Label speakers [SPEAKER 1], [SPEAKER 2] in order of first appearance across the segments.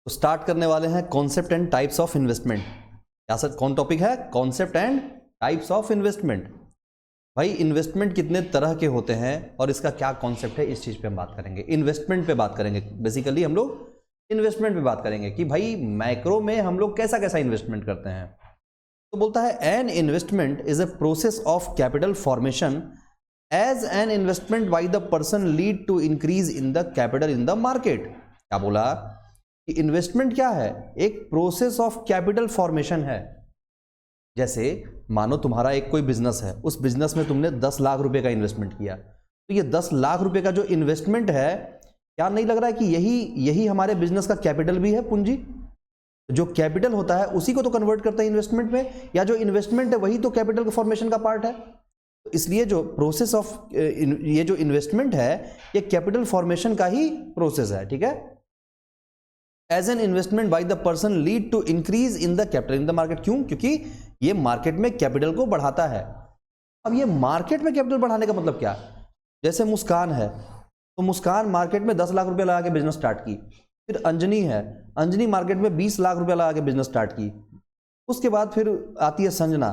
[SPEAKER 1] तो स्टार्ट करने वाले हैं concept and types of investment. क्या सर कौन टॉपिक है? Concept and types of investment. भाई इन्वेस्टमेंट कितने तरह के होते हैं और इसका क्या कॉन्सेप्ट है, इस चीज पे हम बात करेंगे। इन्वेस्टमेंट पे बात करेंगे, बेसिकली हम लोग इन्वेस्टमेंट पे बात करेंगे कि भाई मैक्रो में हम लोग कैसा कैसा इन्वेस्टमेंट करते हैं। तो बोलता है an investment is a process of capital formation as an investment by the person lead to increase in the capital in the market. क्या बोला कि इन्वेस्टमेंट क्या है? एक प्रोसेस ऑफ कैपिटल फॉर्मेशन है। जैसे मानो तुम्हारा एक कोई बिजनेस है, उस बिजनेस में तुमने 10 लाख रुपए का इन्वेस्टमेंट किया, तो ये 10 लाख रुपए का जो इन्वेस्टमेंट है, क्या नहीं लग रहा है कि यही हमारे बिजनेस का कैपिटल भी है, पूंजी? जो कैपिटल होता है उसी को तो कन्वर्ट करता है इन्वेस्टमेंट में, या जो इन्वेस्टमेंट है वही तो कैपिटल का फॉर्मेशन का पार्ट है। तो इसलिए जो प्रोसेस ऑफ ये जो इन्वेस्टमेंट है ये कैपिटल फॉर्मेशन का ही प्रोसेस है, ठीक है। As an investment by the person lead to increase in the capital in the market. क्यों? क्योंकि ये मार्केट में कैपिटल को बढ़ाता है। अब ये मार्केट में कैपिटल बढ़ाने का मतलब क्या? जैसे मुस्कान है, तो मुस्कान मार्केट में 10 लाख रुपए लगा के बिजनेस स्टार्ट की। फिर अंजनी है, अंजनी मार्केट में 20 लाख रुपए लगा के बिजनेस स्टार्ट की। उसके बाद फिर आती है संजना,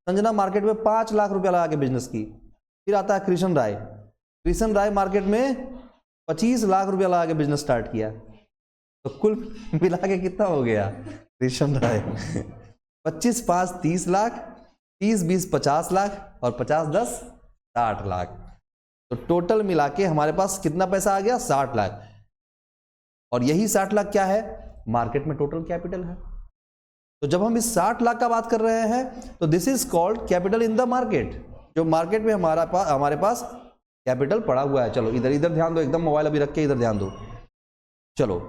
[SPEAKER 1] संजना मार्केट में 5 लाख रुपया लगा के बिजनेस की। फिर आता है कृष्ण राय, कृष्ण राय मार्केट में 25 लाख रुपया लगा के बिजनेस स्टार्ट किया। तो कुल मिला के कितना हो गया कृष्ण राय? 25 5 30 लाख, 30 20 50 लाख और 50 10 60 लाख। तो टोटल मिला के हमारे पास कितना पैसा आ गया? 60 लाख। और यही 60 लाख क्या है? मार्केट में टोटल कैपिटल है। तो जब हम इस 60 लाख का बात कर रहे हैं तो this is called capital in the market. जो मार्केट में हमारे पास कैपिटल पड़ा हुआ है। चलो इधर ध्यान दो, एकदम मोबाइल अभी रख के इधर ध्यान दो। चलो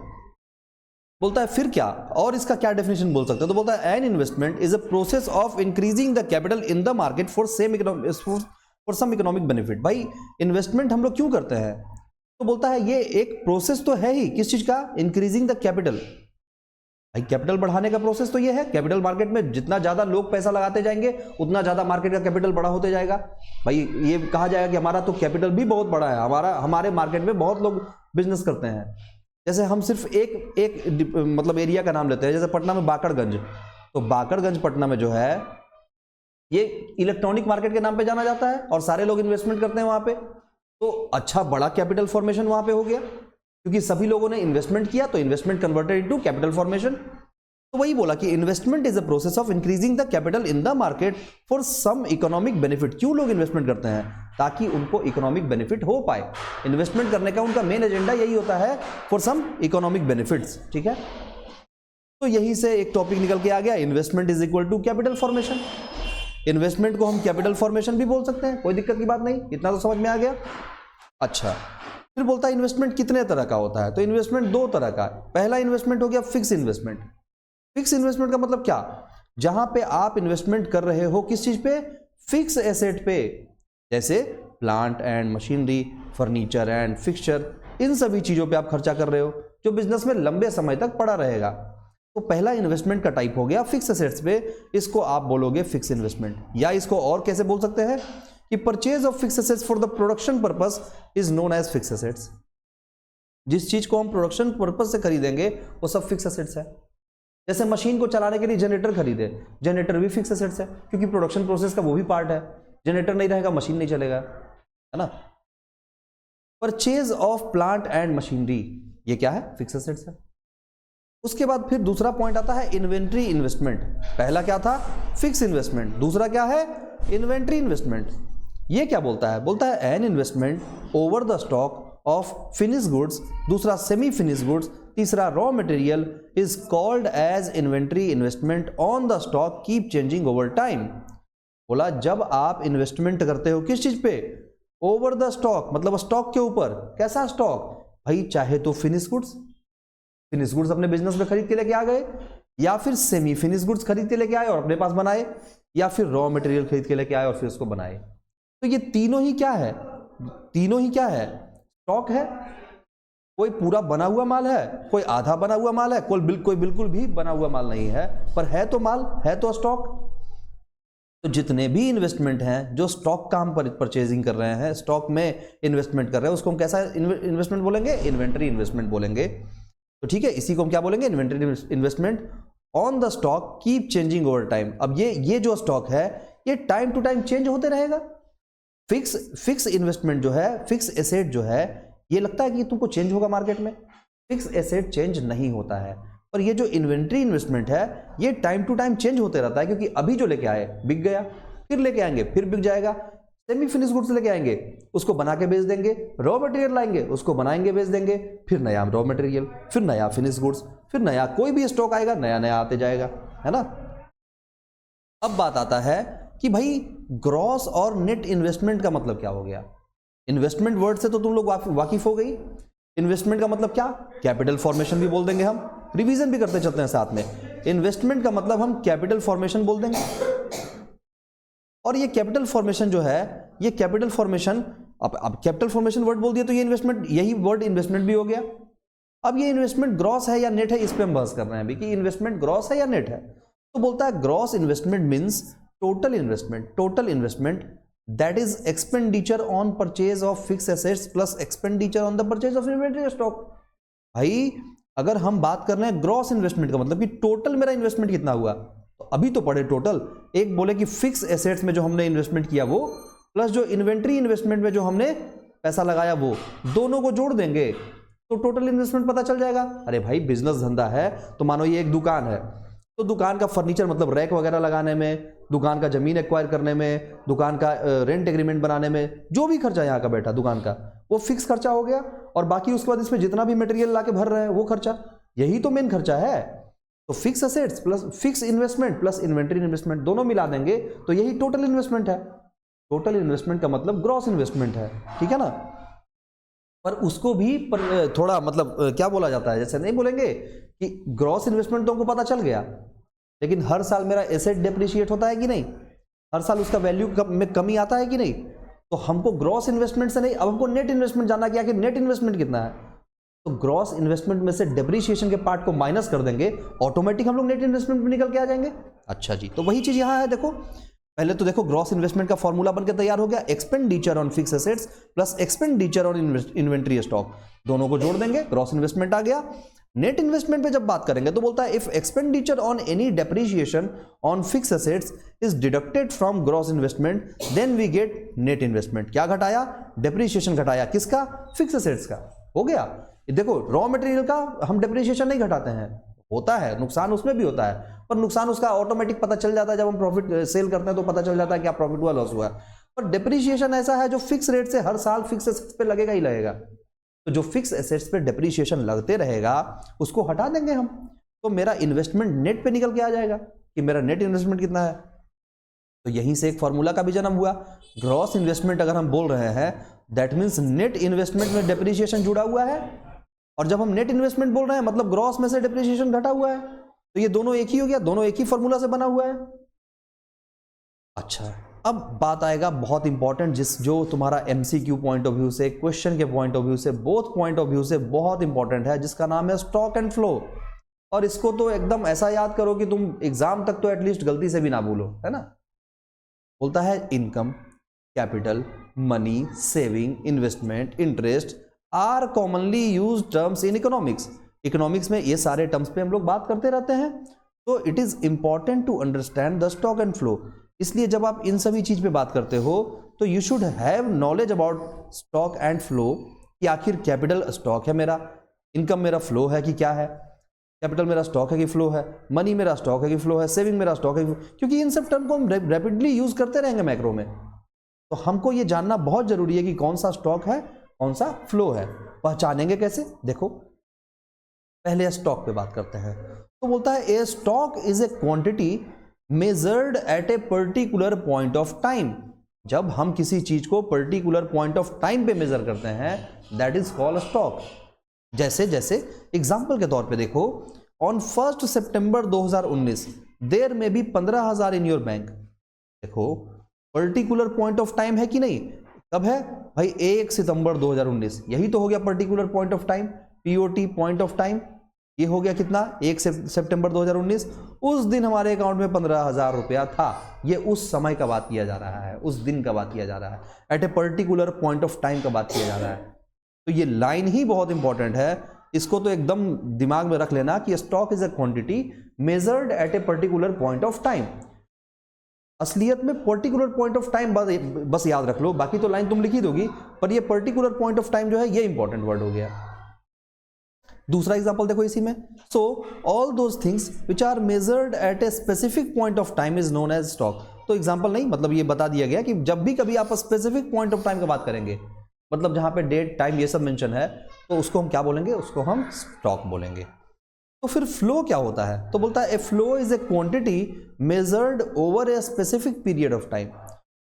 [SPEAKER 1] बोलता है फिर क्या, और इसका क्या डेफिनेशन बोल सकते हैं? तो बोलता है an investment is a process of increasing the capital in the market for some economic benefit. भाई इन्वेस्टमेंट हम लोग क्यों करते हैं? तो बोलता है ये एक प्रोसेस तो है ही, किस चीज का? Increasing the capital. भाई कैपिटल बढ़ाने का प्रोसेस तो ये है। कैपिटल मार्केट में जितना ज्यादा लोग पैसा लगाते जाएंगे उतना ज्यादा मार्केट का कैपिटल बड़ा होते जाएगा। भाई ये कहा जाएगा कि हमारा तो कैपिटल भी बहुत बड़ा है, हमारे मार्केट में बहुत लोग बिजनेस करते हैं। जैसे हम सिर्फ एक मतलब एरिया का नाम लेते हैं, जैसे पटना में बाकड़गंज। तो बाकड़गंज पटना में जो है ये इलेक्ट्रॉनिक मार्केट के नाम पे जाना जाता है और सारे लोग इन्वेस्टमेंट करते हैं वहां पे। तो अच्छा बड़ा कैपिटल फॉर्मेशन वहां पे हो गया, क्योंकि सभी लोगों ने इन्वेस्टमेंट किया, तो investment converted into capital formation. तो वही बोला कि investment is a process of increasing the capital in the market for some economic benefit. क्यों लोग इन्वेस्टमेंट करते हैं? ताकि उनको इकोनॉमिक बेनिफिट हो पाए। इन्वेस्टमेंट करने का उनका मेन एजेंडा यही होता है, फॉर सम इकोनॉमिक बेनिफिट्स, ठीक है। तो यहीं से एक टॉपिक निकल के आ गया, investment is equal to capital formation. Investment को हम कैपिटल फॉर्मेशन भी बोल सकते हैं, कोई दिक्कत की बात नहीं। इतना तो समझ में आ गया। अच्छा, फिर बोलता है इन्वेस्टमेंट कितने तरह का होता है? तो इन्वेस्टमेंट 2 तरह का है। पहला इन्वेस्टमेंट हो गया फिक्स इन्वेस्टमेंट। फिक्स इन्वेस्टमेंट का मतलब क्या? जहां पे आप इन्वेस्टमेंट कर रहे हो किस चीज पे? फिक्स एसेट पे। जैसे plant and machinery, furniture and fixture, इन सभी चीजों पे आप खर्चा कर रहे हो जो बिजनेस में लंबे समय तक पड़ा रहेगा। तो पहला इन्वेस्टमेंट का टाइप हो गया फिक्स एसेट्स पे, इसको आप बोलोगे फिक्स इन्वेस्टमेंट। या इसको और कैसे बोल सकते हैं कि purchase of fix assets for the production purpose is known as fix assets. जिस चीज को हम प्रोडक्शन पर्पस से खरीदेंगे वो सब फिक्स एसेट्स है। जैसे मशीन को चलाने के लिए जनरेटर खरीदे, जनरेटर भी फिक्स एसेट्स है, क्योंकि प्रोडक्शन प्रोसेस का वो भी पार्ट है। जनरेटर नहीं रहेगा मशीन नहीं चलेगा, है ना। Purchase of plant and machinery, ये क्या है? फिक्स एसेट्स है। उसके बाद फिर दूसरा पॉइंट आता है इन्वेंट्री इन्वेस्टमेंट। पहला क्या था? Fix investment. दूसरा क्या है? Inventory investment. ये क्या बोलता है? बोलता है an investment over the stock of finish goods, दूसरा सेमी फिनिश गुड्स, तीसरा raw material is called as inventory investment on the stock keep changing over time. बोला जब आप इन्वेस्टमेंट करते हो किस चीज पे? ओवर द स्टॉक, मतलब स्टॉक के ऊपर। कैसा स्टॉक? भाई चाहे तो फिनिश गुड्स अपने बिजनेस में खरीद के लेके आ गए, या फिर सेमी फिनिश गुड्स खरीद के लेके आए और अपने पास बनाए, या फिर रॉ मटेरियल खरीद के लेके आए और फिर उसको बनाए। तो ये तीनों ही क्या है? तीनों ही क्या है? स्टॉक है। कोई पूरा बना हुआ माल है, कोई आधा बना हुआ माल है, कोई बिल्कुल भी बना हुआ माल नहीं है, पर है तो माल, है तो स्टॉक। तो जितने भी इन्वेस्टमेंट हैं जो स्टॉक का हम परचेजिंग कर रहे हैं, स्टॉक में इन्वेस्टमेंट कर रहे हैं, उसको हम कैसा इन्वेस्टमेंट बोलेंगे? इन्वेंट्री इन्वेस्टमेंट बोलेंगे। तो ठीक है, इसी को हम क्या बोलेंगे, inventory investment on the stock keep changing over time. अब ये जो स्टॉक है ये टाइम टू टाइम चेंज होते रहेगा। फिक्स इन्वेस्टमेंट जो है, फिक्स एसेट जो है, ये लगता है कि तुमको चेंज होगा मार्केट में, फिक्स एसेट चेंज नहीं होता है। पर ये जो इन्वेंट्री इन्वेस्टमेंट है ये टाइम टू टाइम चेंज होते रहता है, क्योंकि अभी जो लेके आए बिक गया, फिर लेके आएंगे फिर बिक जाएगा। सेमी फिनिश गुड्स लेके आएंगे, उसको बना के बेच देंगे, रॉ मटेरियल लाएंगे, उसको बनाएंगे बेच देंगे, फिर नया रॉ मटेरियल, फिर नया फिनिश गुड्स, फिर नया कोई भी स्टॉक आएगा, नया नया आते जाएगा, है ना। अब बात आता है कि भाई ग्रॉस और नेट इन्वेस्टमेंट का मतलब क्या हो गया। इन्वेस्टमेंट वर्ड से तो तुम लोग वाकिफ हो गई। इन्वेस्टमेंट का मतलब क्या, कैपिटल फॉर्मेशन भी बोल देंगे हम, रिवीजन भी करते चलते हैं साथ में। इन्वेस्टमेंट का मतलब हम कैपिटल फॉर्मेशन बोल देंगे, और ये कैपिटल फॉर्मेशन जो है, ये कैपिटल फॉर्मेशन, अब कैपिटल फॉर्मेशन वर्ड बोल दिया तो ये इन्वेस्टमेंट, यही वर्ड इन्वेस्टमेंट भी हो गया। अब ये इन्वेस्टमेंट ग्रॉस है या नेट है, इस पे हम बहस कर रहे हैं अभी कि इन्वेस्टमेंट ग्रॉस है या नेट है। तो बोलता है gross investment means total investment that is expenditure on purchase of fix assets plus expenditure on the purchase of inventory stock. भाई अगर हम बात कर रहे हैं ग्रॉस इन्वेस्टमेंट का मतलब कि टोटल मेरा इन्वेस्टमेंट कितना हुआ, तो अभी तो पढ़े टोटल, एक बोले कि फिक्स एसेट्स में जो हमने इन्वेस्टमेंट किया वो, प्लस जो इन्वेंट्री इन्वेस्टमेंट में जो हमने पैसा लगाया वो, दोनों को जोड़ देंगे तो टोटल इन्वेस्टमेंट पता चल जाएगा। अरे भाई बिजनेस धंधा है, तो मानो ये एक दुकान है, तो दुकान का फर्नीचर मतलब रैक वगैरह लगाने में, दुकान का जमीन एक्वायर करने में, दुकान का रेंट एग्रीमेंट बनाने में, जो भी खर्चा यहाँ का बैठा दुकान का, वो फिक्स खर्चा हो गया। और बाकी उसके बाद इसमें जितना भी मटेरियल ला के भर रहे हैं वो खर्चा, यही तो मेन खर्चा है। तो fix assets plus fix investment plus inventory investment दोनों मिला देंगे तो यही टोटल इन्वेस्टमेंट है। टोटल इन्वेस्टमेंट का मतलब ग्रॉस इन्वेस्टमेंट है, ठीक है ना। पर उसको भी थोड़ा मतलब क्या बोला जाता है, जैसे नहीं बोलेंगे कि ग्रॉस इन्वेस्टमेंट तो हमको पता चल गया, लेकिन हर साल मेरा एसेट डेप्रिशिएट होता है कि नहीं, हर साल उसका वैल्यू में कमी आता है कि नहीं, तो हमको ग्रॉस इन्वेस्टमेंट से नहीं, अब हमको नेट इन्वेस्टमेंट जानना कि आखिर नेट इन्वेस्टमेंट कितना है। तो ग्रॉस इन्वेस्टमेंट में से डेप्रिसिएशन के पार्ट को माइनस कर देंगे, ऑटोमेटिक हम लोग नेट इन्वेस्टमेंट में निकल के आ जाएंगे। अच्छा जी, तो वही चीज यहां है। देखो पहले तो देखो ग्रॉस इन्वेस्टमेंट का फॉर्मूला बनकर तैयार हो गया, expenditure on fix assets plus expenditure on inventory stock, दोनों को जोड़ देंगे, ग्रॉस इन्वेस्टमेंट आ गया। नेट इन्वेस्टमेंट पे जब बात करेंगे तो बोलता है if expenditure on any depreciation on fix assets is deducted from gross investment then we get net investment. क्या घटाया, डेप्रिसिएशन घटाया, किसका, फिक्स एसेट्स का, हो गया। देखो रॉ मटेरियल का हम डेप्रिसिएशन नहीं घटाते हैं, होता है नुकसान उसमें भी होता है, पर नुकसान उसका ऑटोमेटिक पता चल जाता है, जब हम प्रॉफिट सेल करते हैं तो पता चल जाता है क्या प्रॉफिट हुआ लॉस हुआ। पर डेप्रिसिएशन ऐसा है जो फिक्स रेट से हर साल फिक्स एसेट्स पे लगेगा ही लगेगा, तो जो फिक्स एसेट्स पे डेप्रिसिएशन लगते रहेगा उसको हटा देंगे हम, तो मेरा इन्वेस्टमेंट नेट पे निकल के आ जाएगा कि मेरा नेट इन्वेस्टमेंट कितना है। तो यहीं से एक फॉर्मूला का भी जन्म हुआ। ग्रॉस इन्वेस्टमेंट अगर हम बोल रहे हैं दैट मीन्स नेट इन्वेस्टमेंट में डेप्रिसिएशन जुड़ा हुआ है, और जब हम नेट इन्वेस्टमेंट बोल रहे हैं मतलब ग्रॉस में से डेप्रिसिएशन घटा हुआ है, तो ये दोनों एक ही हो गया, दोनों एक ही फॉर्मूला से बना हुआ है। अच्छा, अब बात आएगा बहुत इंपॉर्टेंट, जो तुम्हारा एमसीक्यू पॉइंट ऑफ व्यू से, क्वेश्चन के पॉइंट ऑफ व्यू से, बोथ पॉइंट ऑफ व्यू से बहुत इंपॉर्टेंट है, जिसका नाम है स्टॉक एंड फ्लो। और इसको तो एकदम ऐसा याद करो कि तुम एग्जाम तक तो एटलीस्ट गलती से भी ना भूलो, है ना। बोलता है income, capital, money, saving, investment, interest are commonly use terms in economics. Economics में ये सारे टर्म्स पे हम लोग बात करते रहते हैं, तो it is important to understand the stock and flow. इसलिए जब आप इन सभी चीज पे बात करते हो तो you should have knowledge about stock and flow, कि आखिर कैपिटल स्टॉक है मेरा, इनकम मेरा फ्लो है कि क्या है, कैपिटल मेरा स्टॉक है कि फ्लो है, मनी मेरा स्टॉक है कि फ्लो है, सेविंग मेरा स्टॉक है, क्योंकि इन सब टर्म को हम रैपिडली यूज करते रहेंगे मैक्रो में, तो हमको ये जानना बहुत जरूरी है कि कौन सा स्टॉक है कौन सा फ्लो है। पहचानेंगे कैसे, देखो पहले स्टॉक पे बात करते हैं। तो बोलता है a stock is a quantity measured at a particular point of time. जब हम किसी चीज को पर्टिकुलर पॉइंट ऑफ टाइम पे मेजर करते हैं दैट इज कॉल्ड स्टॉक। जैसे जैसे एग्जांपल के तौर पे देखो, ऑन 1 सितंबर 2019 देयर में भी 15,000 इन योर बैंक। देखो पर्टिकुलर पॉइंट ऑफ टाइम है कि नहीं, कब है भाई 1 सितंबर 2019, यही तो हो गया particular point of time, POT point of time. ये हो गया कितना, 1 सितंबर 2019। उस दिन हमारे अकाउंट में 15,000 रुपया था, ये उस समय का बात किया जा रहा है, उस दिन का बात किया जा रहा है, at a particular point of time का बात किया जा रहा है। तो ये लाइन ही बहुत इंपॉर्टेंट है, इसको तो एकदम दिमाग में रख लेना कि stock is a quantity measured at a particular point of time. असलियत में पर्टिकुलर पॉइंट ऑफ टाइम बस याद रख लो, बाकी तो लाइन तुम लिखी दोगी, पर ये पर्टिकुलर पॉइंट ऑफ टाइम जो है ये इंपॉर्टेंट वर्ड हो गया। दूसरा एग्जांपल देखो इसी में, so all those things which are measured at a specific point of time is known as stock. तो एग्जांपल नहीं, मतलब ये बता दिया गया कि जब भी कभी आप स्पेसिफिक पॉइंट ऑफ टाइम की बात करेंगे, मतलब जहां पे डेट टाइम ये सब मेंशन है, तो उसको हम क्या बोलेंगे, उसको हम स्टॉक बोलेंगे। तो फिर फ्लो क्या होता है, तो बोलता है a flow is a quantity measured over a specific period of time,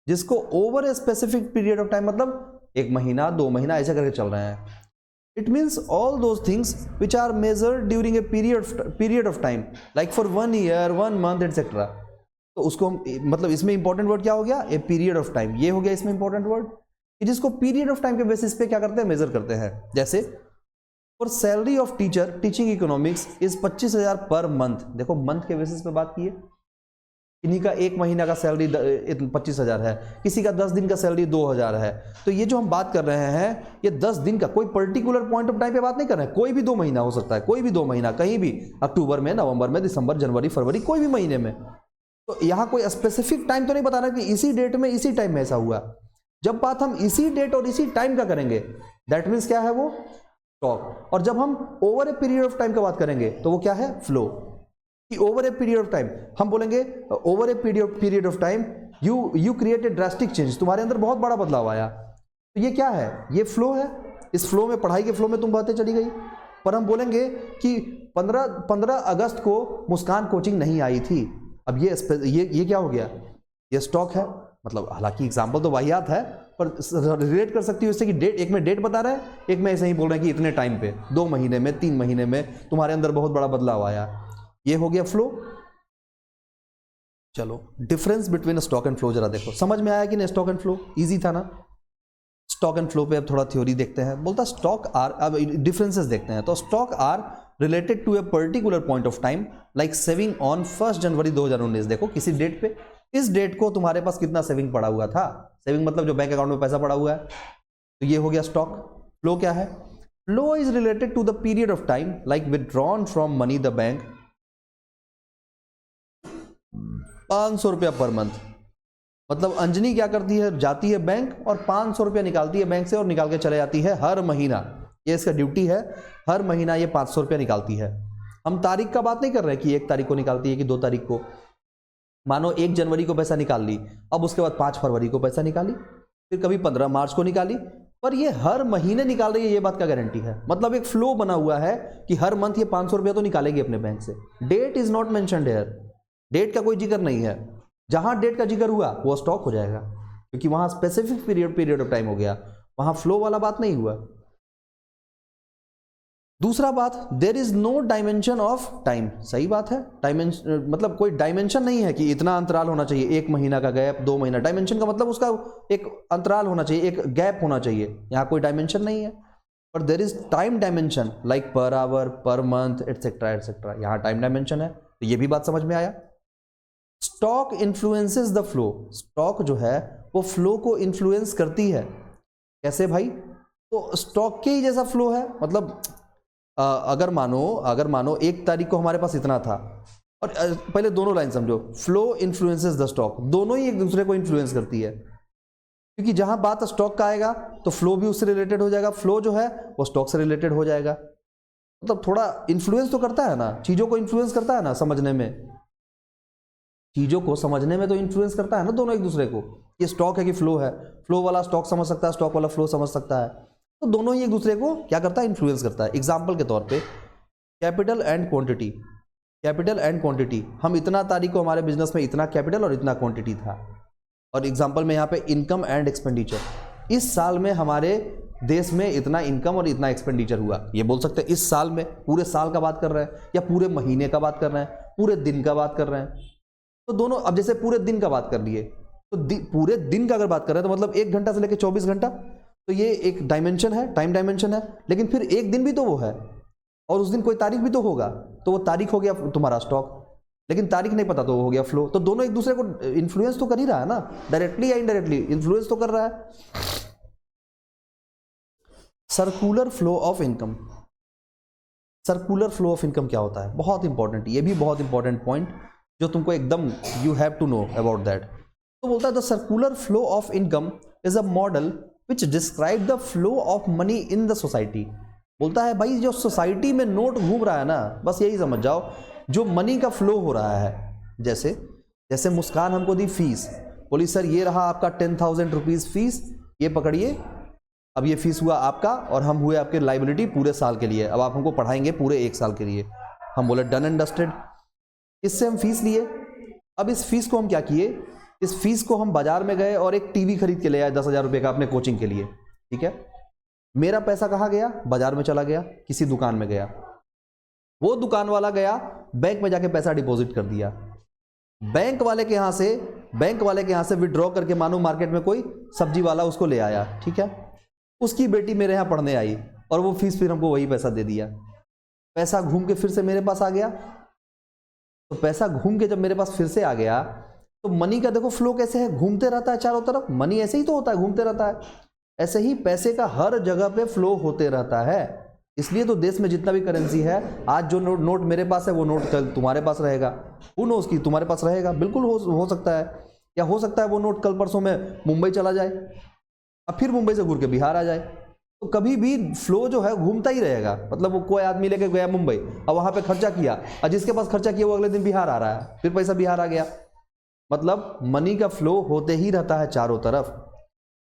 [SPEAKER 1] जिसको over a specific period of time मतलब 1 महीना 2 महीना ऐसे करके चल रहे हैं। It means all those things which are measured during a period of time like for 1 year 1 month etcetera. तो उसको हम मतलब इसमें इंपॉर्टेंट वर्ड क्या हो गया, ए पीरियड ऑफ टाइम, ये हो गया इसमें इंपॉर्टेंट वर्ड, जिसको पीरियड ऑफ टाइम के बेसिस पे क्या करते हैं, मेजर करते हैं। जैसे for salary of teacher teaching economics is 25,000 per month. देखो मंथ के बेसिस पे बात की है, किन्हीं का 1 महीना का सैलरी 25,000 है, किसी का 10 दिन का सैलरी 2,000 है। तो ये जो हम बात कर रहे हैं ये 10 दिन का, कोई पर्टिकुलर पॉइंट ऑफ टाइम पे बात नहीं कर रहे हैं, कोई भी 2 महीना हो सकता है, कोई भी 2 महीना, कहीं भी, अक्टूबर में, नवंबर में, दिसंबर, जनवरी, फरवरी, कोई भी महीने में। तो यहाँ कोई स्पेसिफिक टाइम तो नहीं बता रहा कि इसी डेट में इसी टाइम में ऐसा हुआ। जब बात हम इसी डेट और इसी टाइम का करेंगे दैट मीन्स क्या है, वो स्टॉक। और जब हम over A period of time का बात करेंगे तो वो क्या है, फ्लो। कि over A period of time हम बोलेंगे over A period of time you create a drastic change, तुम्हारे अंदर बहुत बड़ा बदलाव आया। तो ये क्या है, ये फ्लो है। इस फ्लो में, पढ़ाई के फ्लो में तुम बातें चली गई। पर हम बोलेंगे कि 15 अगस्त को मुस्कान कोचिंग नहीं आई थी, अब ये क्या हो गया, ये स्टॉक है। मतलब हालांकि एग्जाम्पल तो वाहियात है, पर रिलेट कर सकती हो इससे कि डेट, एक में डेट बता रहे हैं, एक में ऐसे ही बोल रहे हैं कि इतने टाइम पे, 2 महीने में, 3 महीने में तुम्हारे अंदर बहुत बड़ा बदलाव आया। ये हो गया फ्लो। चलो difference between stock and flow जरा देखो, समझ में आया कि नहीं, स्टॉक एंड फ्लो इजी था ना। स्टॉक एंड फ्लो पे अब थोड़ा थ्योरी देखते हैं। बोलता स्टॉक आर, अब डिफरेंसेस देखते हैं। तो stock are related to a particular point of time like saving on 1 January 2019। देखो किसी डेट पे, इस डेट को तुम्हारे पास कितना सेविंग पड़ा हुआ था, सेविंग मतलब जो बैंक अकाउंट में पैसा पड़ा हुआ है, तो ये हो गया स्टॉक। फ्लो क्या है, flow is related to the period of time like withdrawn from money the bank 500 रुपया पर मंथ। मतलब अंजनी क्या करती है, जाती है बैंक और 500 रुपया निकालती है बैंक से और निकाल के चले जाती है हर महीना। ये इसका ड्यूटी है, हर महीना ये 500 रुपया निकालती है। हम तारीख का बात नहीं कर रहे कि 1 तारीख को निकालती है कि 2 तारीख को। मानो 1 जनवरी को पैसा निकाल ली, अब उसके बाद 5 फरवरी को पैसा निकाली, फिर कभी 15 मार्च को निकाली, पर ये हर महीने निकाल रही है, ये बात का गारंटी है। मतलब एक फ्लो बना हुआ है कि हर मंथ ये 500 रुपया तो निकालेगी अपने बैंक से। Date is not mentioned here, date का कोई जिक्र नहीं है। जहां डेट का जिक्र हुआ वो स्टॉक हो जाएगा, क्योंकि वहां स्पेसिफिक पीरियड ऑफ टाइम हो गया, वहां फ्लो वाला बात नहीं हुआ। दूसरा बात, there is no dimension of time. सही बात है, डायमेंशन मतलब कोई डायमेंशन नहीं है कि इतना अंतराल होना चाहिए, 1 महीना का गैप, 2 महीना। डायमेंशन का मतलब उसका एक अंतराल होना चाहिए, एक गैप होना चाहिए। यहां कोई डायमेंशन नहीं है। पर there is time dimension like per hour, per month, etcetera etcetera. यहां टाइम डायमेंशन है, तो ये भी बात समझ में आया। Stock influences the flow. Stock जो है वो फ्लो को इन्फ्लुएंस करती है। कैसे भाई, तो स्टॉक के ही जैसा फ्लो है। मतलब अगर मानो 1 तारीख को हमारे पास इतना था, और पहले दोनों लाइन समझो, फ्लो इन्फ्लुएंसेस द स्टॉक, दोनों ही एक दूसरे को इन्फ्लुएंस करती है। क्योंकि जहां बात स्टॉक का आएगा तो फ्लो भी उससे रिलेटेड हो जाएगा, फ्लो जो है वो स्टॉक से रिलेटेड हो जाएगा। मतलब थोड़ा इन्फ्लुएंस तो करता है ना, चीजों को इन्फ्लुएंस करता है ना, समझने में, चीजों को समझने में तो इन्फ्लुएंस करता है ना दोनों एक दूसरे को। ये स्टॉक है कि फ्लो है, फ्लो वाला स्टॉक समझ सकता है, स्टॉक वाला फ्लो समझ सकता है, तो दोनों ही एक दूसरे को क्या करता है, इन्फ्लुएंस करता है। एग्जाम्पल के तौर पे capital and quantity, capital and quantity, हम इतना तारीख को हमारे बिजनेस में इतना कैपिटल और इतना क्वांटिटी था। और एग्जाम्पल में यहाँ पे इनकम एंड एक्सपेंडिचर, इस साल में हमारे देश में इतना इनकम और इतना एक्सपेंडिचर हुआ। ये बोल सकते हैं इस साल में, पूरे साल का बात कर रहे हैं या पूरे महीने का बात कर रहे हैं, पूरे दिन का बात कर रहे हैं। तो दोनों, अब जैसे पूरे दिन का बात कर लिए, तो पूरे दिन का अगर बात कर रहे हैं तो मतलब 1 घंटा से लेकर 24 घंटा, तो ये एक डायमेंशन है, टाइम डायमेंशन है। लेकिन फिर एक दिन भी तो वो है, और उस दिन कोई तारीख भी तो होगा, तो वो तारीख हो गया तुम्हारा स्टॉक। लेकिन तारीख नहीं पता तो वो हो गया फ्लो। तो दोनों एक दूसरे को इन्फ्लुएंस तो कर ही रहा है ना, डायरेक्टली या इनडायरेक्टली इन्फ्लुएंस तो कर रहा है। Circular flow of income, circular flow of income क्या होता है, बहुत इंपॉर्टेंट, ये भी बहुत इंपॉर्टेंट पॉइंट जो तुमको एकदम you have to know about that. तो बोलता है the circular flow of income is a model which describe the flow of money in the society. बोलता है भाई जो सोसाइटी में नोट घूम रहा है ना, बस यही समझ जाओ, जो मनी का फ्लो हो रहा है। जैसे जैसे मुस्कान हमको दी फीस, बोली सर ये रहा आपका 10,000 रुपीज़ फीस, ये पकड़िए, अब ये फीस हुआ आपका और हम हुए आपके लाइबिलिटी पूरे साल के लिए, अब आप हमको पढ़ाएंगे पूरे 1 साल के लिए। हम बोले डन एंड डस्टेड। इससे हम फीस लिए। अब इस फीस को हम क्या किए, इस फीस को हम बाजार में गए और एक टीवी खरीद के ले आए 10,000 रुपये का अपने कोचिंग के लिए, ठीक है। मेरा पैसा कहाँ गया, बाजार में चला गया, किसी दुकान में गया, वो दुकान वाला गया बैंक में जाके पैसा डिपॉजिट कर दिया, बैंक वाले के यहाँ से विड्रॉ करके मानो मार्केट में कोई सब्जी वाला उसको ले आया, ठीक है, उसकी बेटी मेरे यहाँ पढ़ने आई और वो फीस फिर हमको वही पैसा दे दिया। पैसा घूम के फिर से मेरे पास आ गया। तो पैसा घूम के जब मेरे पास फिर से आ गया तो मनी का देखो फ्लो कैसे है, घूमते रहता है चारों तरफ। मनी ऐसे ही तो होता है, घूमते रहता है। ऐसे ही पैसे का हर जगह पे फ्लो होते रहता है। इसलिए तो देश में जितना भी करेंसी है, आज जो नोट मेरे पास है वो नोट कल तुम्हारे पास रहेगा, हू नोस की तुम्हारे पास रहेगा, बिल्कुल हो सकता है। या हो सकता है वो नोट कल परसों में मुंबई चला जाए, अब फिर मुंबई से घूर के बिहार आ जाए। तो कभी भी फ्लो जो है घूमता ही रहेगा। मतलब वो कोई आदमी लेके गया मुंबई और वहां पे खर्चा किया, और जिसके पास खर्चा किया वो अगले दिन बिहार आ रहा है, फिर पैसा बिहार आ गया। मतलब मनी का फ्लो होते ही रहता है चारों तरफ।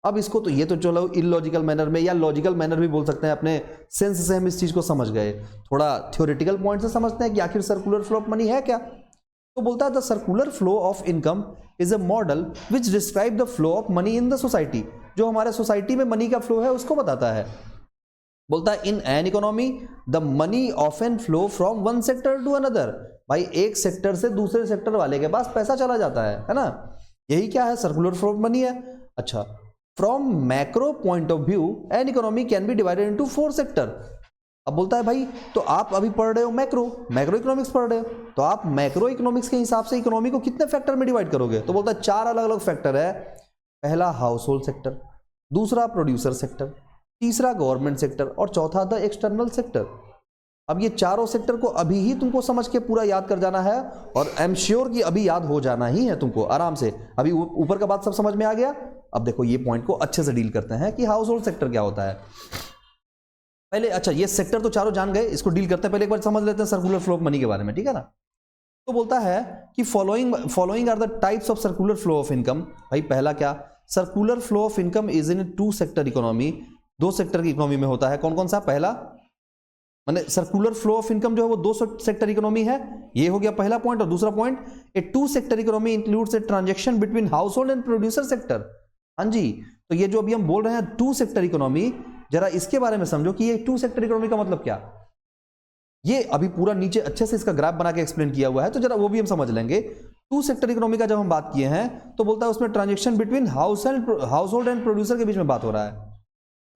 [SPEAKER 1] अब इसको तो ये तो चलो इलॉजिकल मैनर में या लॉजिकल मैनर भी बोल सकते हैं, अपने सेंस से हम इस चीज को समझ गए। थोड़ा थ्योरेटिकल पॉइंट से समझते हैं कि आखिर सर्कुलर फ्लो ऑफ मनी है क्या। तो बोलता है the circular flow of income is a model which describe the flow of money in the society. जो हमारे सोसाइटी में मनी का फ्लो है उसको बताता है। बोलता है in an economy the money often flow from one sector to another. भाई एक सेक्टर से दूसरे सेक्टर वाले के पास पैसा चला जाता है ना। यही क्या है, सर्कुलर फ्लो ऑफ मनी है। अच्छा, from macro point of view an economy can be divided into 4 sector. अब बोलता है भाई तो आप अभी पढ़ रहे हो मैक्रो इकोनॉमिक्स पढ़ रहे हो, तो आप मैक्रो इकोनॉमिक्स के हिसाब से इकोनॉमी को कितने फैक्टर में डिवाइड करोगे। तो बोलता है 4 अलग अलग फैक्टर है। पहला हाउस होल्ड सेक्टर, दूसरा प्रोड्यूसर सेक्टर, तीसरा गवर्नमेंट सेक्टर और चौथा द एक्सटर्नल सेक्टर। अब ये चारों सेक्टर को अभी ही तुमको समझ के पूरा याद कर जाना है, और आई एम श्योर कि अभी याद हो जाना ही है तुमको आराम से। अभी ऊपर का बात सब समझ में आ गया। अब देखो ये पॉइंट को अच्छे से डील करते हैं कि हाउस होल्ड सेक्टर क्या होता है। पहले अच्छा ये सेक्टर तो चारों जान गए, इसको डील करते हैं। पहले एक बार समझ लेते हैं सर्कुलर फ्लो ऑफ मनी के बारे में, ठीक है ना। तो बोलता है कि following are the types of circular flow of income. भाई पहला क्या, circular flow of income is in 2 sector economy. 2 sector की इकोनॉमी में होता है। कौन कौन सा, पहला माने सर्कुलर फ्लो ऑफ इनकम जो है वो 2 सेक्टर इकोनॉमी है, ये हो गया पहला पॉइंट। और दूसरा point, A 2 sector economy includes a transaction between house hold and producer sector. हाँ जी, तो ये जो अभी हम बोल रहे हैं 2 सेक्टर इकोनॉमी, जरा इसके बारे में समझो कि ये 2 सेक्टर इकोनॉमी का मतलब क्या। ये अभी पूरा नीचे अच्छे से इसका ग्राफ बना के एक्सप्लेन किया हुआ है, तो जरा वो भी हम समझ लेंगे। 2 सेक्टर इकोनॉमी का जब हम बात किए हैं तो बोलता है उसमें transaction between house hold and producer के बीच में बात हो रहा है।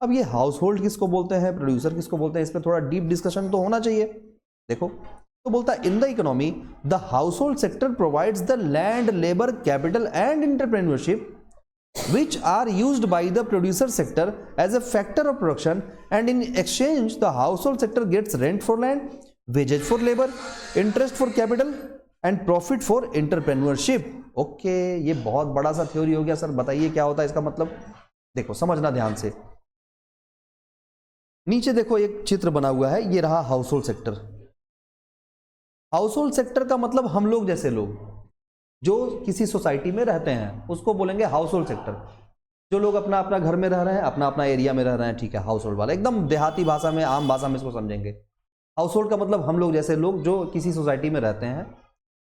[SPEAKER 1] अब ये हाउस होल्ड किसको बोलते हैं, प्रोड्यूसर किसको बोलते हैं, इस पर थोड़ा डीप डिस्कशन तो होना चाहिए। देखो तो बोलता है in the economy the household sector provides the land, labour, capital and entrepreneurship which are used by the producer sector as a factor of production, and in exchange the household sector gets rent for land, wages for labor, interest for capital and profit for entrepreneurship. Okay, ये बहुत बड़ा सा theory हो गया sir, बताइए क्या होता है इसका मतलब। देखो समझना ध्यान से, नीचे देखो एक चित्र बना हुआ है, ये रहा house hold sector. House hold sector का मतलब हम लोग जैसे लोग जो किसी सोसाइटी में रहते हैं उसको बोलेंगे हाउस होल्ड सेक्टर। जो लोग अपना अपना घर में रह रहे हैं, अपना अपना एरिया में रह रहे हैं, ठीक है, हाउस होल्ड वाला, एकदम देहाती भाषा में, आम भाषा में इसको समझेंगे। हाउस होल्ड का मतलब हम लोग जैसे लोग जो किसी सोसाइटी में रहते हैं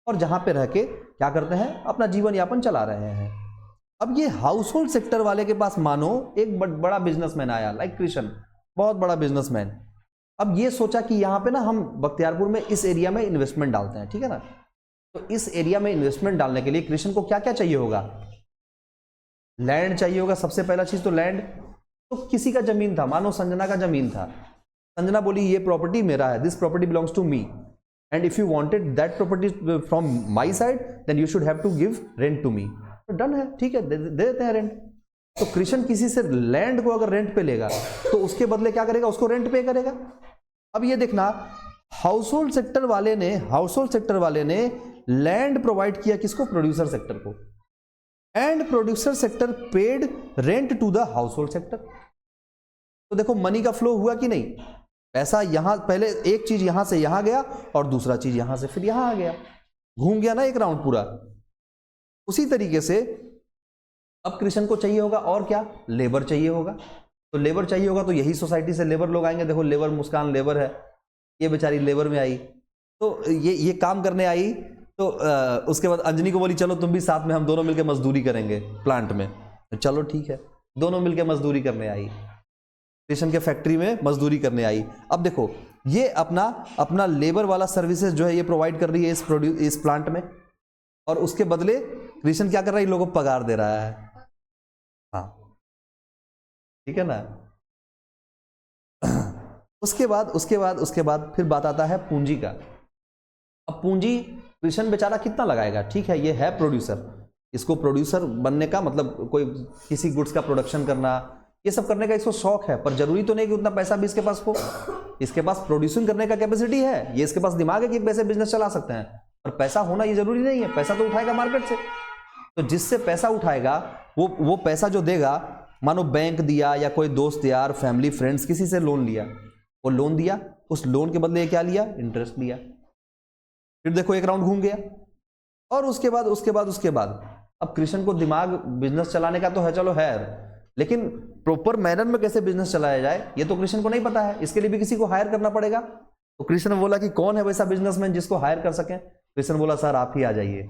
[SPEAKER 1] और जहां पे रह के क्या करते हैं, अपना जीवन यापन चला रहे हैं। अब ये हाउस होल्ड सेक्टर वाले के पास मानो एक बड़ा बिजनेसमैन आया, लाइक कृष्ण, बहुत बड़ा बिजनेसमैन। अब ये सोचा कि यहाँ पे ना हम बख्तियारपुर में इस एरिया में इन्वेस्टमेंट डालते हैं, ठीक है ना। तो इस एरिया में इन्वेस्टमेंट डालने के लिए कृष्ण को क्या क्या चाहिए होगा, लैंड चाहिए होगा। सबसे पहला चीज तो लैंड। तो किसी का जमीन था, मानो संजना का जमीन था। संजना बोली ये प्रॉपर्टी मेरा है, this property belongs to me, and if you wanted that property from my side then you should have to give rent to me. तो डन है, ठीक है, दे देते हैं रेंट। तो कृष्ण किसी से लैंड को अगर रेंट पे लेगा तो उसके बदले क्या करेगा, उसको रेंट पे करेगा। अब ये देखना, हाउसहोल्ड सेक्टर वाले ने लैंड प्रोवाइड किया किसको? प्रोड्यूसर सेक्टर को। And producer sector paid rent to the household sector. तो देखो मनी का फ्लो हुआ कि नहीं? पैसा यहां, पहले एक चीज यहां से यहां गया और दूसरा चीज यहां से फिर यहां आ गया, घूम गया ना एक राउंड पूरा। उसी तरीके से अब कृष्ण को चाहिए होगा और क्या? लेबर चाहिए होगा। तो लेबर चाहिए होगा तो यही सोसाइटी से लेबर लोग आएंगे। देखो लेबर, मुस्कान लेबर है, ये बेचारी लेबर में आई, तो ये काम करने आई। तो उसके बाद अंजनी को बोली चलो तुम भी साथ में, हम दोनों मिलकर मजदूरी करेंगे प्लांट में। तो चलो ठीक है, दोनों मिलकर मजदूरी करने आई, कृष्ण के फैक्ट्री में मजदूरी करने आई। अब देखो ये अपना लेबर वाला सर्विसेज जो है ये प्रोवाइड कर रही है इस प्लांट में, और उसके बदले कृष्ण क्या कर रहा है? इन लोगों को पगार दे रहा है। हाँ ठीक है ना। उसके बाद फिर बात आता है पूंजी का। अब पूंजी कृष्ण बेचारा कितना लगाएगा? ठीक है, ये है प्रोड्यूसर, इसको प्रोड्यूसर बनने का मतलब कोई किसी गुड्स का प्रोडक्शन करना, ये सब करने का इसको शौक है, पर जरूरी तो नहीं कि उतना पैसा भी इसके पास हो। इसके पास प्रोड्यूसिंग करने का कैपेसिटी है, ये इसके पास दिमाग है कि पैसे बिजनेस चला सकते हैं, पर पैसा होना ये जरूरी नहीं है। पैसा तो उठाएगा मार्केट से, तो जिससे पैसा उठाएगा वो पैसा जो देगा, मानो बैंक दिया या कोई दोस्त यार, फैमिली, फ्रेंड्स, किसी से लोन लिया, वो लोन दिया, उस लोन के बदले क्या लिया? इंटरेस्ट लिया। फिर देखो एक राउंड घूम गया, और उसके बाद अब कृष्ण को दिमाग बिजनेस चलाने का तो है, चलो है, लेकिन प्रॉपर मैनर में कैसे बिजनेस चलाया जाए ये तो कृष्ण को नहीं पता है। इसके लिए भी किसी को हायर करना पड़ेगा। तो कृष्ण ने बोला कि कौन है वैसा बिजनेसमैन जिसको हायर कर सकें? कृष्ण बोला सर आप ही आ जाइए,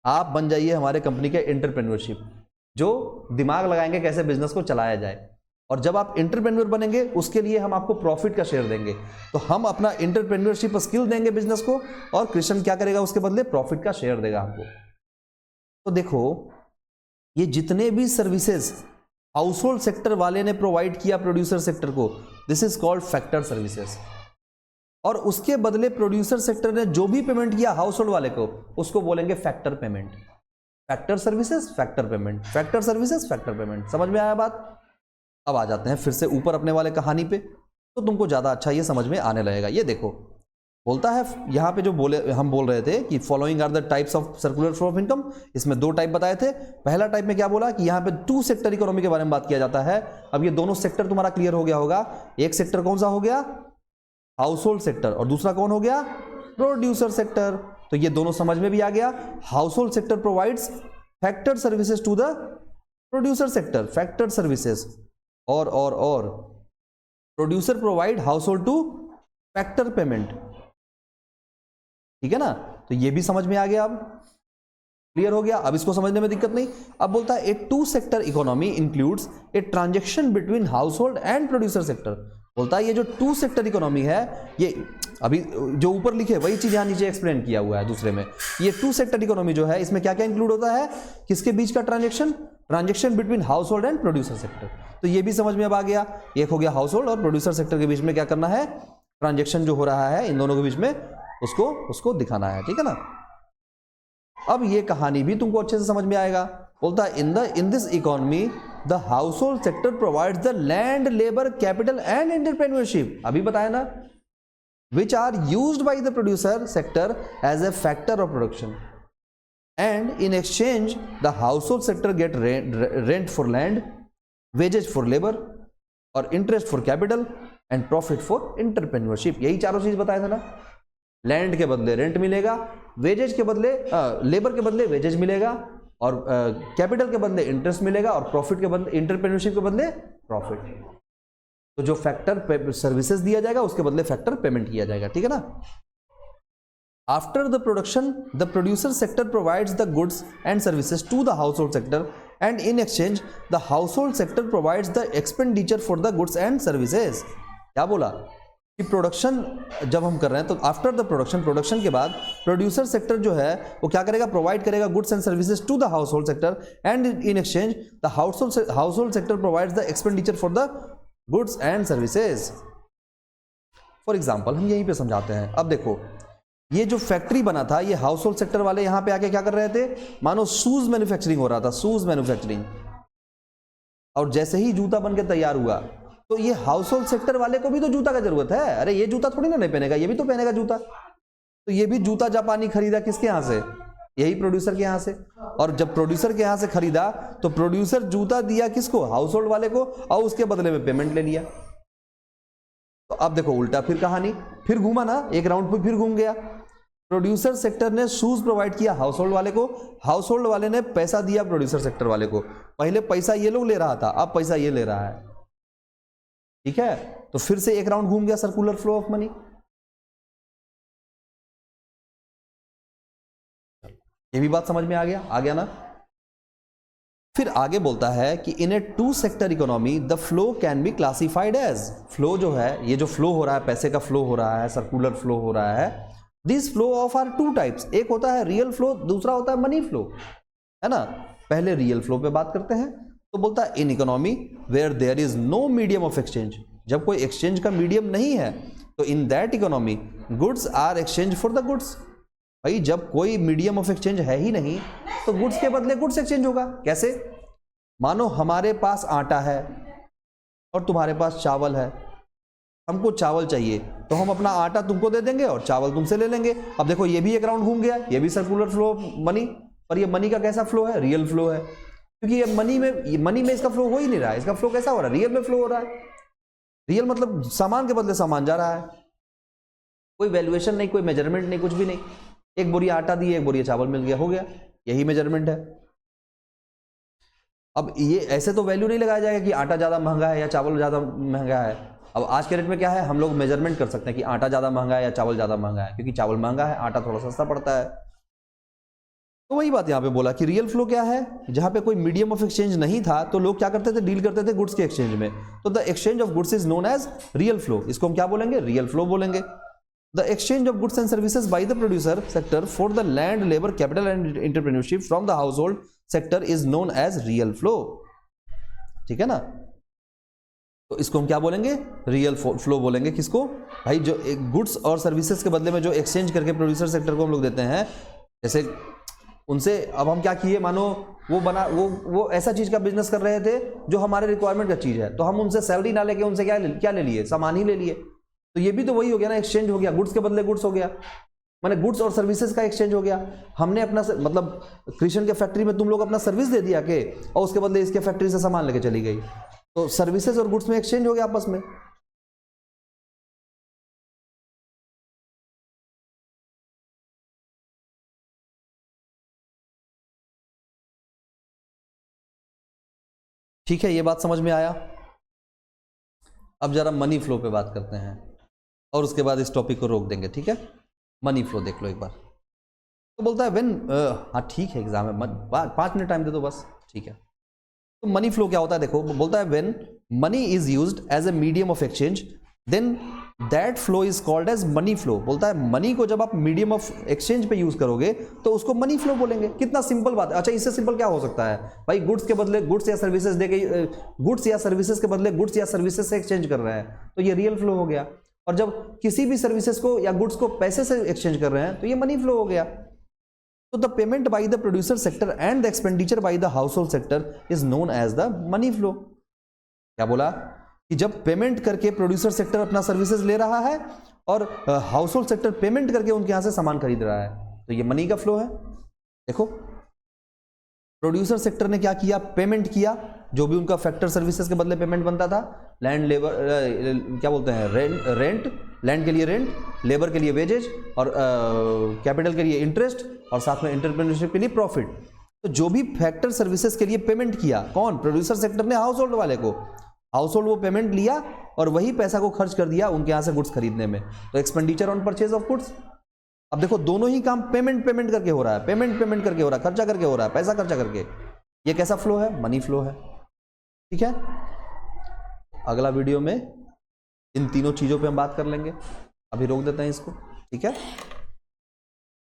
[SPEAKER 1] आप बन जाइए हमारे कंपनी के एंटरप्रेन्योरशिप, जो दिमाग लगाएंगे कैसे बिजनेस को चलाया जाए। और जब आप एंटरप्रेन्योर बनेंगे उसके लिए हम आपको प्रॉफिट का शेयर देंगे। तो हम अपना एंटरप्रेन्योरशिप स्किल देंगे बिजनेस को, और कृष्ण क्या करेगा उसके बदले? प्रॉफिट का शेयर देगा हमको। तो देखो ये जितने भी सर्विसेज हाउसहोल्ड सेक्टर वाले ने प्रोवाइड किया प्रोड्यूसर सेक्टर को, this is called factor services. और उसके बदले प्रोड्यूसर सेक्टर ने जो भी पेमेंट किया हाउसहोल्ड वाले को, उसको बोलेंगे factor payment. Factor services, factor payment, factor services, factor payment. समझ में आया बात? अब आ जाते हैं फिर से ऊपर अपने वाले कहानी पे, तो तुमको ज्यादा अच्छा ये समझ में आने लगेगा। ये देखो बोलता है यहाँ पे, जो हम बोल रहे थे कि following are the types of circular flow of income, इसमें दो टाइप बताए थे। पहला टाइप में क्या बोला कि यहाँ पे 2 सेक्टर इकोनॉमी के बारे में बात किया जाता है। अब ये दोनों सेक्टर तुम्हारा क्लियर हो गया होगा। एक सेक्टर कौन सा हो गया? हाउसहोल्ड सेक्टर, और दूसरा कौन हो गया? Producer sector. तो ये दोनों समझ में भी आ गया। Household sector provides factor services to the producer sector, factor services, और producer provide household to factor payment. ठीक है ना? तो ये भी समझ में आ गया, अब क्लियर हो गया। अब इसको समझने में दिक्कत नहीं। अब बोलता है ए 2 sector economy includes a transaction between household and producer sector. बोलता है ये जो 2 सेक्टर इकोनॉमी है, ये अभी जो ऊपर लिखे वही चीज यहां नीचे एक्सप्लेन किया हुआ है दूसरे में। ये 2 सेक्टर इकोनॉमी जो है, इसमें क्या क्या इंक्लूड होता है? किसके बीच का transaction between household and producer sector. तो ये भी समझ में अब आ गया। एक हो गया हाउसहोल्ड और प्रोड्यूसर सेक्टर के बीच में क्या करना है? ट्रांजैक्शन जो हो रहा है इन दोनों के बीच में, उसको दिखाना है। ठीक है ना? अब ये कहानी भी तुमको अच्छे से समझ में आएगा। बोलता है in this economy the household sector provides the land, labour, capital and entrepreneurship, अभी बताया ना, which are used by the producer sector as a factor of production, and in exchange the household sector get rent for land, wages for labor, और interest for capital and profit for entrepreneurship। यही चारों चीज बताया था ना। Land के बदले rent मिलेगा, वेजेज के बदले लेबर के बदले वेजेज मिलेगा, और कैपिटल के बदले इंटरेस्ट मिलेगा, और प्रॉफिट के बदले एंटरप्रेन्योरशिप के बदले प्रॉफिट। तो जो फैक्टर सर्विसेज दिया जाएगा उसके बदले फैक्टर पेमेंट किया जाएगा। ठीक है ना? After the production the producer sector provides the goods and services to the household sector, and in exchange the household sector provides the expenditure for the goods and services. क्या बोला कि production जब हम कर रहे हैं तो आफ्टर द प्रोडक्शन के बाद प्रोड्यूसर सेक्टर जो है वो क्या करेगा? प्रोवाइड करेगा goods and services to the household sector, and in exchange the household sector provides the expenditure for the goods and services. For example हम यहीं पे समझाते हैं। अब देखो ये जो फैक्ट्री बना था, ये हाउसहोल्ड सेक्टर वाले यहां पे आके क्या कर रहे थे? मानो शूज मैन्युफैक्चरिंग हो रहा था, शूज मैन्युफैक्चरिंग। और जैसे ही जूता बन के तैयार हुआ तो ये हाउस होल्ड सेक्टर वाले को भी तो जूता का जरूरत है। अरे ये जूता थोड़ी ना नहीं पहनेगा, ये भी तो पहनेगा जूता। तो ये भी जूता जापानी खरीदा किसके यहां से? यही प्रोड्यूसर के यहां से। और जब प्रोड्यूसर के यहां से खरीदा तो प्रोड्यूसर जूता दिया किसको? हाउस होल्ड वाले को, और उसके बदले में पेमेंट ले लिया। तो अब देखो उल्टा फिर कहानी, फिर घूमा ना, एक राउंड पे फिर घूम गया। प्रोड्यूसर सेक्टर ने शूज प्रोवाइड किया हाउस होल्ड वाले को, हाउस होल्ड वाले ने पैसा दिया प्रोड्यूसर सेक्टर वाले को। पहले पैसा ये लोग ले रहा था, अब पैसा ये ले रहा है। ठीक है, तो फिर से एक राउंड घूम गया सर्कुलर फ्लो ऑफ मनी। ये भी बात समझ में आ गया ना। फिर आगे बोलता है कि in a two sector economy the flow can be classified as, flow जो है, ये जो फ्लो हो रहा है, पैसे का फ्लो हो रहा है, सर्कुलर फ्लो हो रहा है, this flow of are two types, एक होता है रियल फ्लो, दूसरा होता है मनी फ्लो, है ना। पहले रियल फ्लो पे बात करते हैं। तो बोलता है in economy where there is no medium of exchange, जब कोई एक्सचेंज का मीडियम नहीं है तो in that economy goods are exchange for the goods. भाई जब कोई मीडियम ऑफ एक्सचेंज है ही नहीं तो गुड्स के बदले गुड्स एक्सचेंज होगा। कैसे? मानो हमारे पास आटा है और तुम्हारे पास चावल है, हमको चावल चाहिए तो हम अपना आटा तुमको दे देंगे और चावल तुमसे ले लेंगे। अब देखो ये भी एक राउंड घूम गया, ये भी सर्कुलर फ्लो मनी, पर ये मनी का कैसा फ्लो है? रियल फ्लो है, क्योंकि ये मनी में इसका फ्लो हो ही नहीं रहा है। इसका फ्लो कैसा हो रहा है? रियल में फ्लो हो रहा है। रियल मतलब सामान के बदले सामान जा रहा है, कोई वैल्यूएशन नहीं, कोई मेजरमेंट नहीं, कुछ भी नहीं। एक बोरी आटा दी, एक बोरी चावल मिल गया, हो गया, यही मेजरमेंट है। अब ये ऐसे तो वैल्यू नहीं लगाया जाएगा कि आटा ज़्यादा महंगा है या चावल ज़्यादा महंगा है। अब आज के रेट में क्या है, हम लोग मेजरमेंट कर सकते हैं कि आटा ज़्यादा महंगा है या चावल ज़्यादा महंगा है, क्योंकि चावल महंगा है, आटा थोड़ा सस्ता पड़ता है। तो वही बात यहाँ पे बोला कि रियल फ्लो क्या है, जहाँ पे कोई मीडियम ऑफ एक्सचेंज नहीं था तो लोग क्या करते थे? डील करते थे गुड्स के एक्सचेंज में। तो the exchange of goods is known as real flow, इसको हम क्या बोलेंगे? रियल फ्लो बोलेंगे। The exchange of goods and services by the producer sector for the land, labor, capital and entrepreneurship from the household sector is known as real flow। ठीक है ना, तो इसको हम क्या बोलेंगे? रियल फ्लो बोलेंगे। किसको? भाई जो गुड्स और सर्विसेज के बदले में जो एक्सचेंज करके प्रोड्यूसर सेक्टर को हम लोग देते हैं, जैसे उनसे अब हम क्या किए, मानो वो ऐसा चीज का बिजनेस कर रहे थे जो हमारे रिक्वायरमेंट का चीज है, तो हम उनसे सैलरी ना लेके उनसे क्या ले लिए? सामान ही ले लिए। तो ये भी तो वही हो गया ना, एक्सचेंज हो गया, गुड्स के बदले गुड्स हो गया, माने गुड्स और सर्विसेज का एक्सचेंज हो गया। हमने अपना मतलब कृष्ण के फैक्ट्री में तुम लोग अपना सर्विस दे दिया के, और उसके बदले इसके फैक्ट्री से सामान लेके चली गई, तो सर्विसेज और गुड्स में एक्सचेंज हो गया आपस में। ठीक है, ये बात समझ में आया। अब जरा मनी फ्लो पे बात करते हैं और उसके बाद इस टॉपिक को रोक देंगे। ठीक है, मनी फ्लो देख लो एक बार। तो बोलता है व्हेन, हाँ ठीक है, एग्जाम है, 5 मिनट टाइम दे दो बस। ठीक है, तो मनी फ्लो क्या होता है देखो, बोलता है when money is used as a medium of exchange then that flow is called as money flow. बोलता है मनी को जब आप मीडियम ऑफ एक्सचेंज पे यूज करोगे तो उसको मनी फ्लो बोलेंगे। कितना सिंपल बात है। अच्छा, इससे सिंपल क्या हो सकता है भाई? गुड्स के बदले गुड्स या सर्विसेज दे के, गुड्स या सर्विसेज के बदले गुड्स या सर्विसेज से एक्सचेंज कर रहे हैं, तो ये रियल फ्लो हो गया। और जब किसी भी सर्विसेज को या गुड्स को पैसे से एक्सचेंज कर रहे हैं तो ये मनी फ्लो हो गया। तो the payment by the producer sector and the expenditure by the household sector is known as the money flow. क्या बोला कि जब पेमेंट करके प्रोड्यूसर सेक्टर अपना सर्विसेज ले रहा है और हाउस होल्ड सेक्टर पेमेंट करके उनके यहां से सामान खरीद रहा है, तो ये मनी का फ्लो है। देखो प्रोड्यूसर सेक्टर ने क्या किया? पेमेंट किया, जो भी उनका फैक्टर सर्विसेज के बदले पेमेंट बनता था, लैंड लेबर, क्या बोलते हैं, रेंट, लैंड के लिए रेंट, लेबर के लिए वेजेज, और कैपिटल के लिए इंटरेस्ट, और साथ में एंटरप्रेन्योरशिप के लिए प्रॉफिट। तो जो भी फैक्टर सर्विसेज के लिए पेमेंट किया, कौन? प्रोड्यूसर सेक्टर ने हाउस होल्ड वाले को। हाउस होल्ड वो पेमेंट लिया और वही पैसा को खर्च कर दिया उनके यहां से गुड्स खरीदने में, तो expenditure on purchase of goods. अब देखो दोनों ही काम पेमेंट करके हो रहा है, पेमेंट करके हो रहा है, खर्चा करके हो रहा है, पैसा खर्चा करके। ये कैसा फ्लो है? मनी फ्लो है। ठीक है, अगला वीडियो में इन तीनों चीजों पे हम बात कर लेंगे, अभी रोक देते हैं इसको। ठीक है।